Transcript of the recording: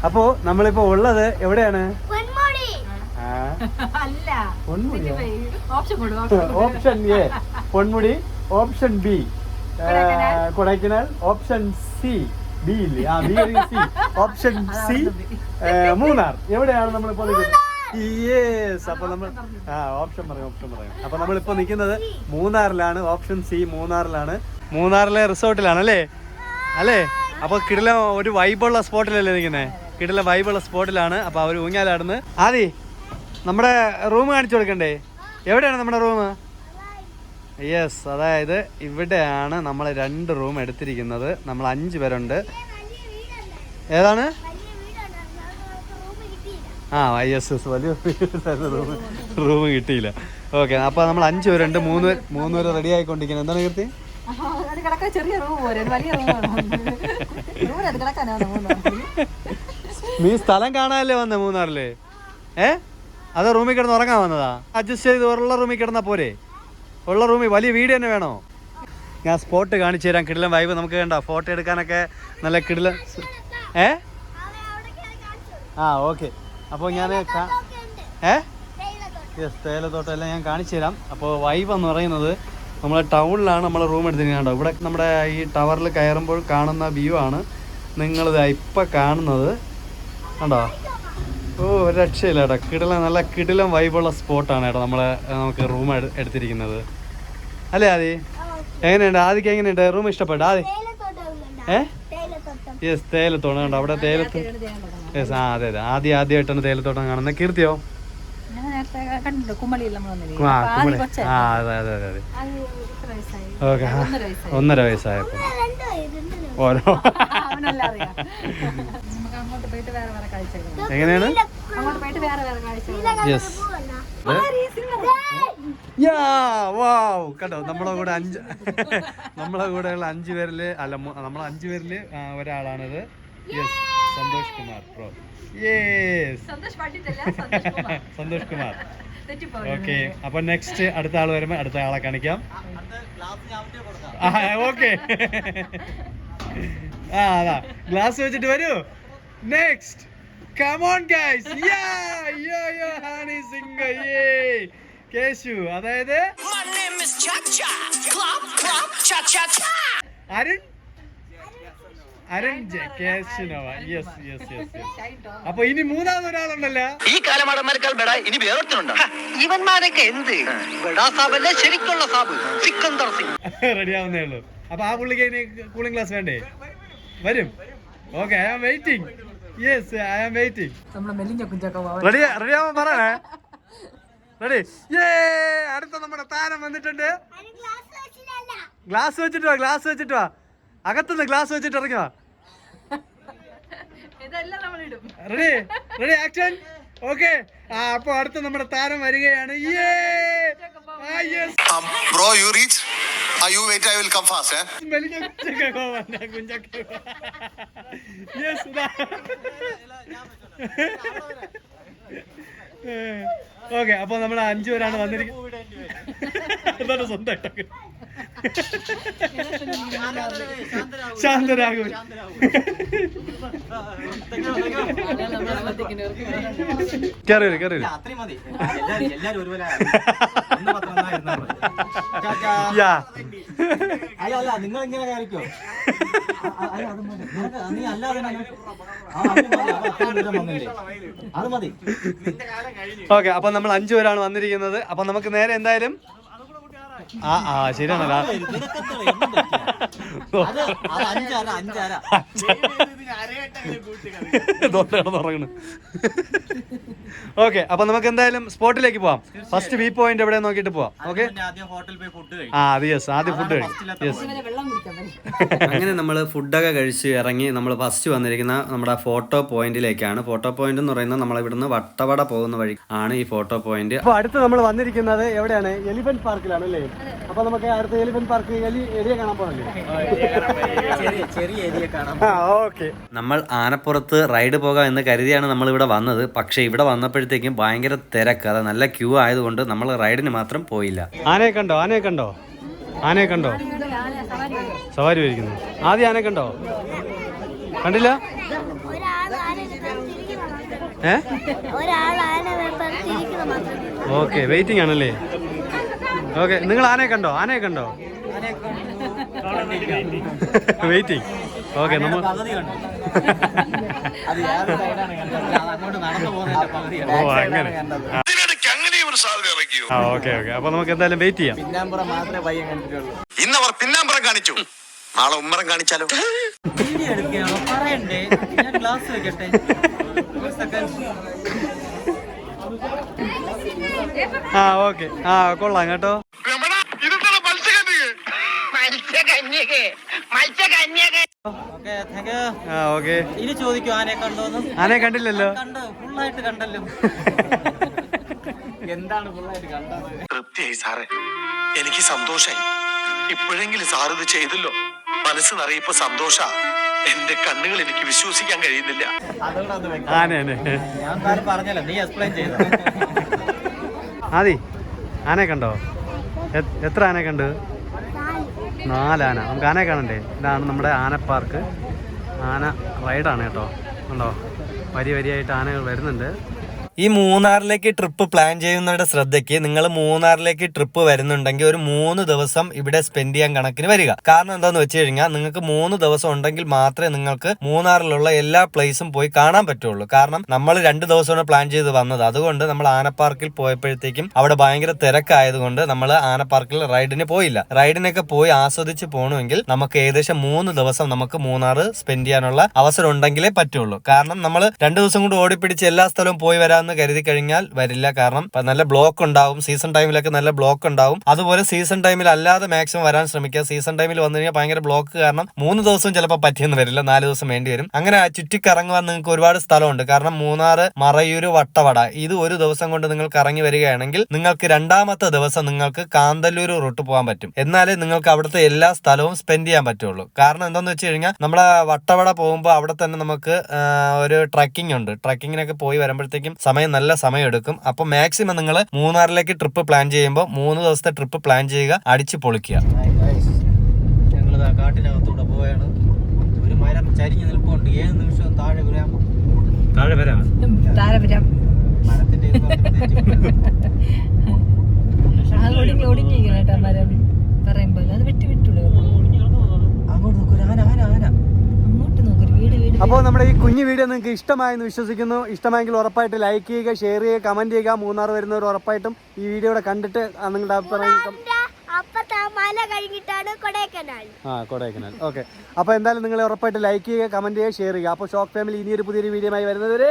അപ്പോ നമ്മളിപ്പോ ഉള്ളത് എവിടെയാണ്? Option A Ponmudi, option B Kodaikanal, option C B ഇല്ലേ? C option C Munnar. എവിടെയാണ് നമ്മളിപ്പോ നിൽക്കുന്നത്? യെസ്. അപ്പൊ നമ്മൾ ഓപ്ഷൻ പറയാം. അപ്പൊ നമ്മളിപ്പോ നിൽക്കുന്നത് മൂന്നാറിലാണ്. Option C മൂന്നാറിലാണ്. മൂന്നാറിലെ റിസോർട്ടിലാണ് അല്ലേ? അപ്പൊ കിടില ഒരു വൈബുള്ള സ്പോട്ടിലല്ലേ നിൽക്കുന്നത്? കിടില വൈബുള്ള സ്പോട്ടിലാണ്. അപ്പൊ അവര് ഊഞ്ഞാലാടുന്ന്. ആദി നമ്മുടെ റൂം കാണിച്ചു കൊടുക്കണ്ടേ? എവിടെയാണ് നമ്മുടെ റൂം? യെസ്, അതായത് ഇവിടെയാണ് നമ്മൾ 2 റൂം എടുത്തിരിക്കുന്നത്. നമ്മൾ 5 പേരുണ്ട്. ഏതാണ്? യെസ് വലിയ റൂം കിട്ടിയില്ല. ഓക്കെ, അപ്പൊ നമ്മൾ 5 പേരുണ്ട്. 3 പേര് റെഡി ആയിക്കൊണ്ടിരിക്കുന്നത്. എന്താണ് കീർത്തി? നീ സ്ഥലം കാണാനല്ലേ വന്നേ മൂന്നാറില്? അതോ റൂമിൽ കിടന്ന് ഉറങ്ങാൻ വന്നതാ? അഡ്ജസ്റ്റ് ചെയ്ത് ഉള്ള റൂമിൽ കിടന്നാ പോരെ? ഉള്ള റൂമിൽ വലിയ വീട് തന്നെ വേണോ? ഞാൻ സ്പോട്ട് കാണിച്ചു തരാം. കിടിലൻ വൈബ്. നമുക്ക് കണ്ടോ ഫോട്ടോ എടുക്കാനൊക്കെ നല്ല കിടിലൻ. ഓക്കെ. അപ്പോൾ ഞാൻ യെസ് തേയിലത്തോട്ടം എല്ലാം ഞാൻ കാണിച്ചു തരാം. അപ്പോൾ വൈബ് എന്ന് പറയുന്നത് നമ്മളെ ടൗണിലാണ് നമ്മൾ റൂം എടുത്തിരിക്കുന്നത്. ഇവിടെ നമ്മുടെ ഈ ടവറിൽ കയറുമ്പോൾ കാണുന്ന വ്യൂ ആണ് നിങ്ങളിത് ഇപ്പം കാണുന്നത്. കണ്ടോ? ഒരു രക്ഷയില്ല കേട്ടോ. നല്ല കിടിലം വൈബുള്ള സ്പോട്ടാണ് കേട്ടോ നമുക്ക് റൂം എടുത്തിരിക്കുന്നത്. അല്ലേ ആദി? എങ്ങനെയുണ്ട് ആദിക്ക്? എങ്ങനെയുണ്ട് റൂം? ഇഷ്ടപ്പെട്ടു ആദി? യെസ് തേയിലത്തോട്ടം കണ്ടോ? അവിടെ യെസ് അതെ ആദ്യമായിട്ടാണ് തേയിലത്തോട്ടം കാണുന്നത്. കീർത്തിയോ? കുമളി. അതെ. ഓക്കെ, 1.5 വയസ്സായപ്പോ ഓരോ എങ്ങനെയാണ്? യെസ് കണ്ടോ? നമ്മളെ കൂടെ ഉള്ള 5 പേരില് നമ്മളെ 5 പേരില് ഒരാളാണിത്. യെസ്, സന്തോഷ് കുമാർ പ്രോ. സന്തോഷ് കുമാർ. ഓക്കെ, അപ്പൊ നെക്സ്റ്റ് അടുത്ത ആള് വരുമ്പോ അടുത്ത ആളെ കാണിക്കാം. ഓക്കെ, അതാ ഗ്ലാസ് വെച്ചിട്ട് വരൂ. Next come on guys. Honey Singh Keshu. അതായത് അരുൺ കേശുനോവ. യെസ്. അപ്പൊ ഇനി 3ാമത് ഒരാളുണ്ടല്ലോ. ഈ കാലമാടന്മാരെക്കാൾ ബെടാ ഇനി വേറൊരുത്തനുണ്ടോ? ഇവന്മാരൊക്കെ എന്ത് ബെടാ സാബല്ലേ ശരിക്കുള്ള സാബ് സിക്കന്ദർ സിംഗ്. റെഡി ആവുന്നേ ഉള്ളൂ. അപ്പൊ ആ പുള്ളിക്ക് ഇനി കൂളിംഗ് ഗ്ലാസ് വേണ്ടേ? വരും. Okay, I am waiting. Yes, I am waiting. Ready ആവാൻ പറയണേ. റെഡി. അടുത്ത നമ്മുടെ താരം വന്നിട്ടുണ്ട്. ഗ്ലാസ് വെച്ചിട്ട് വാ. അകത്തുനിന്ന് ഗ്ലാസ് വെച്ചിട്ട് ഇറങ്ങി വാ. Ready action. ഓക്കെ, അപ്പൊ അടുത്ത നമ്മുടെ താരം വരികയാണ്. Bro, you reach? You wait, I will come fast. Yes. Okay, അപ്പൊ നമ്മൾ 5 പേരാണ് വന്നിരിക്കുന്നത്. സ്വന്തമായിട്ടൊക്കെ ശാന്തരാഘവൻ. നിങ്ങൾ ഇങ്ങനെ കാണിക്കോ? നീ അല്ലാതെ അത് മതി. ഓക്കെ, അപ്പൊ നമ്മൾ 5 പേരാണ് വന്നിരിക്കുന്നത്. അപ്പൊ നമുക്ക് നേരെ എന്തായാലും ശരിയാണല്ലോ. ഓക്കെ, അപ്പൊ നമുക്ക് എന്തായാലും സ്പോട്ടിലേക്ക് പോവാം. ഫസ്റ്റ് വ്യൂ പോയിന്റ് എവിടെ നോക്കിട്ട് പോവാം. ഓക്കെ, ആദ്യം ഫുഡ് അങ്ങനെ നമ്മൾ ഫുഡൊക്കെ കഴിച്ച് ഇറങ്ങി നമ്മൾ ഫസ്റ്റ് വന്നിരിക്കുന്ന നമ്മുടെ ഫോട്ടോ പോയിന്റിലേക്കാണ്. ഫോട്ടോ പോയിന്റ് എന്ന് പറയുന്നത് നമ്മളിവിടുന്ന് വട്ടവട പോകുന്ന വഴി ആണ് ഈ ഫോട്ടോ പോയിന്റ്. അപ്പൊ അടുത്ത് നമ്മൾ വന്നിരിക്കുന്നത് എവിടെയാണ്? എലിഫന്റ് പാർക്കിലാണ് അല്ലേ? അപ്പൊ നമുക്ക് അടുത്ത എലിഫന്റ് പാർക്ക് ഏരിയ കാണാൻ പോകണല്ലേ? ഓക്കെ, നമ്മൾ ആനപ്പുറത്ത് റൈഡ് പോകാം എന്ന് കരുതിയാണ് നമ്മൾ ഇവിടെ വന്നത്. പക്ഷെ ഇവിടെ വന്നപ്പോഴത്തേക്കും ഭയങ്കര തിരക്ക്. അത് നല്ല ക്യൂ ആയതുകൊണ്ട് നമ്മൾ റൈഡിന് മാത്രം പോയില്ല. ആനയെ കണ്ടോ? സവാരി വരിക്കുന്നു. ആദ്യം ആനയെ കണ്ടോ? കണ്ടില്ല? ഓക്കെ വെയിറ്റിംഗ് ആണല്ലേ. ഓക്കെ, നിങ്ങൾ ആനയെ കണ്ടോ? വെയിറ്റിംഗ്. ഓക്കെ, നമ്മൾ ഓ അങ്ങനെ. ഓക്കെ അപ്പൊ നമുക്ക് എന്തായാലും വെയിറ്റ് ചെയ്യാം. പിന്നാമ്പുറം മാത്രമേ പയ്യൻ കണ്ടിട്ടുള്ളൂ. ഇന്നവർ പിന്നാമ്പറം കാണിച്ചു, നാളെ ഉമ്മറം കാണിച്ചാലോ? വീഡിയോ എടുക്കുകയാണോ? പറയണ്ടേ? ഞാൻ ഗ്ലാസ് വെക്കട്ടെ. ഓക്കെ കൊള്ളാം കേട്ടോ. ഓക്കെ, ഇനി ചോദിക്കും ആനയെ കണ്ടോന്ന്. ആനയെ കണ്ടില്ലല്ലോ. കണ്ടോ? ഫുള്ളായിട്ട് കണ്ടല്ലോ. എന്താണ് ഫുള്ളായിട്ട് കണ്ടത്? തൃപ്തിയായി സാറേ, എനിക്ക് സന്തോഷായി. ഇപ്പോഴെങ്കിലും സാർ ഇത് ചെയ്തല്ലോ, മനസ്സ് നിറയിപ്പോ സന്തോഷ. എന്റെ കണ്ണുകൾ എനിക്ക് വിശ്വസിക്കാൻ കഴിയുന്നില്ല. അതുകൊണ്ടൊന്ന് വെക്കാം. ആനയാണ്. ഞാൻ കാര്യം പറഞ്ഞല്ലോ, നീ എക്സ്പ്ലെയിൻ ചെയ്തോ. ആദി, ആനയെ കണ്ടോ? എത്ര ആനയെ കണ്ട്? 4 ആന. നമുക്ക് ആനയെ കാണണ്ടേ? ഇതാണ് നമ്മുടെ ആന പാർക്ക്. ആന റൈഡാണ് കേട്ടോ. ഉണ്ടോ, വരിയായിട്ട് ആനകൾ വരുന്നുണ്ട്. ഈ മൂന്നാറിലേക്ക് ട്രിപ്പ് പ്ലാൻ ചെയ്യുന്നവരുടെ ശ്രദ്ധയ്ക്ക്, നിങ്ങൾ മൂന്നാറിലേക്ക് ട്രിപ്പ് വരുന്നുണ്ടെങ്കിൽ ഒരു 3 ദിവസം ഇവിടെ സ്പെൻഡ് ചെയ്യാൻ കണക്കിന് വരിക. കാരണം എന്താന്ന് വെച്ച് കഴിഞ്ഞാൽ, നിങ്ങൾക്ക് 3 ദിവസം ഉണ്ടെങ്കിൽ മാത്രമേ നിങ്ങൾക്ക് മൂന്നാറിലുള്ള എല്ലാ പ്ലേസും പോയി കാണാൻ പറ്റുള്ളൂ. കാരണം നമ്മൾ 2 ദിവസമാണ് പ്ലാൻ ചെയ്ത് വന്നത്. അതുകൊണ്ട് നമ്മൾ ആനപ്പാർക്കിൽ പോയപ്പോഴത്തേക്കും അവിടെ ഭയങ്കര തിരക്കായതുകൊണ്ട് നമ്മൾ ആനപ്പാർക്കിൽ റൈഡിന് പോയില്ല. റൈഡിനൊക്കെ പോയി ആസ്വദിച്ച് പോകണമെങ്കിൽ നമുക്ക് ഏകദേശം 3 ദിവസം നമുക്ക് മൂന്നാറ് സ്പെൻഡ് ചെയ്യാനുള്ള അവസരം ഉണ്ടെങ്കിലേ പറ്റുള്ളൂ. കാരണം നമ്മൾ 2 ദിവസം കൊണ്ട് ഓടിപ്പിടിച്ച് എല്ലാ സ്ഥലവും പോയി വരാൻ കരുതി കഴിഞ്ഞാൽ വരില്ല. കാരണം നല്ല ബ്ലോക്ക് ഉണ്ടാവും. സീസൺ ടൈമിലൊക്കെ നല്ല ബ്ലോക്ക് ഉണ്ടാവും. അതുപോലെ സീസൺ ടൈമിൽ അല്ലാതെ മാക്സിമം വരാൻ ശ്രമിക്കുക. സീസൺ ടൈമിൽ വന്നു കഴിഞ്ഞാൽ ഭയങ്കര ബ്ലോക്ക് കാരണം 3 ദിവസം ചിലപ്പോൾ പറ്റിയെന്ന് വരില്ല, 4 ദിവസം വേണ്ടി വരും. അങ്ങനെ ചുറ്റിക്കറങ്ങുവാൻ നിങ്ങൾക്ക് ഒരുപാട് സ്ഥലമുണ്ട്. കാരണം മൂന്നാറ്, മറയൂര്, വട്ടവട ഇത് ഒരു ദിവസം കൊണ്ട് നിങ്ങൾക്ക് ഇറങ്ങി വരികയാണെങ്കിൽ നിങ്ങൾക്ക് 2ാമത്തെ ദിവസം നിങ്ങൾക്ക് കാന്തല്ലൂർ റൂട്ട് പോകാൻ പറ്റും. എന്നാലേ നിങ്ങൾക്ക് അവിടുത്തെ എല്ലാ സ്ഥലവും സ്പെൻഡ് ചെയ്യാൻ പറ്റുള്ളൂ. കാരണം എന്താന്ന് വെച്ച് കഴിഞ്ഞാൽ, നമ്മളെ വട്ടവട പോകുമ്പോൾ അവിടെ തന്നെ നമുക്ക് ഒരു ട്രക്കിംഗ് ഉണ്ട്. ട്രക്കിങ്ങിനൊക്കെ പോയി വരുമ്പോഴത്തേക്കും നല്ല സമയം എടുക്കും. അപ്പോൾ മാക്സിമം നിങ്ങൾ മൂന്നാറിലേക്ക് ട്രിപ്പ് പ്ലാൻ ചെയ്യുമ്പോൾ 3 ദിവസത്തെ ട്രിപ്പ് പ്ലാൻ ചെയ്യുക, അടിച്ചു പൊളിക്കുക. ഞങ്ങളിതാ കാട്ടിനകത്തൂടെ പോവുകയാണ്. ഒരു മരം ചരിഞ്ഞു നിൽപ്പുണ്ട്. 7 നിമിഷം താഴെ വരാം. മരത്തിന്റെ അങ്ങോട്ട് നോക്കൂ. ആന. അപ്പോൾ നമ്മുടെ ഈ കുഞ്ഞു വീഡിയോ നിങ്ങൾക്ക് ഇഷ്ടമായെന്ന് വിശ്വസിക്കുന്നു. ഇഷ്ടമായെങ്കിൽ ഉറപ്പായിട്ട് ലൈക്ക് ചെയ്യുക, ഷെയർ ചെയ്യുക, കമന്റ് ചെയ്യുക. മൂന്നാർ വരുന്നവർ ഉറപ്പായിട്ടും ഈ വീഡിയോ കണ്ടിട്ട് നിങ്ങളുടെ അഭിപ്രായം കൊടൈക്കനാൽ. ഓക്കെ, അപ്പോൾ എന്തായാലും നിങ്ങൾ ഉറപ്പായിട്ട് ലൈക്ക് ചെയ്യുക, കമന്റ് ചെയ്യുക, ഷെയർ ചെയ്യുക. അപ്പോൾ ഷോക്ക് ഫാമിലി ഇനിയൊരു പുതിയൊരു വീഡിയോ ആയി വരുന്നവരെ